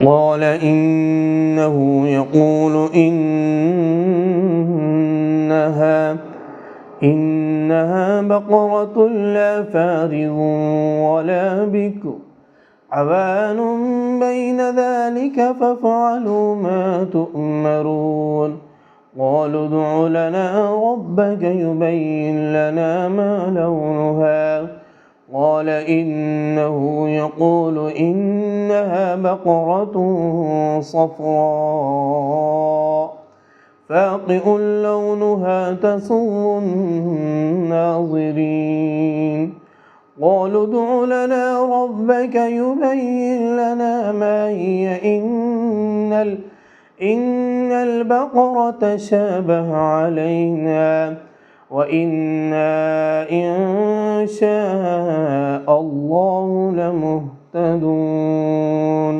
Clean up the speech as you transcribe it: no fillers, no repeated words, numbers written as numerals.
قال إنه يقول إنها بقرة لا فارغ ولا بكر عوان بين ذلك فافعلوا ما تؤمرون. قالوا ادع لنا ربك يبين لنا ما لونها قال إنه يقول إنها بقرة صفراء فاقع لونها تسر الناظرين. قالوا ادع لنا ربك يبين لنا ما هي إن البقرة شابه علينا وإنا إن شاء الله لمهتدون.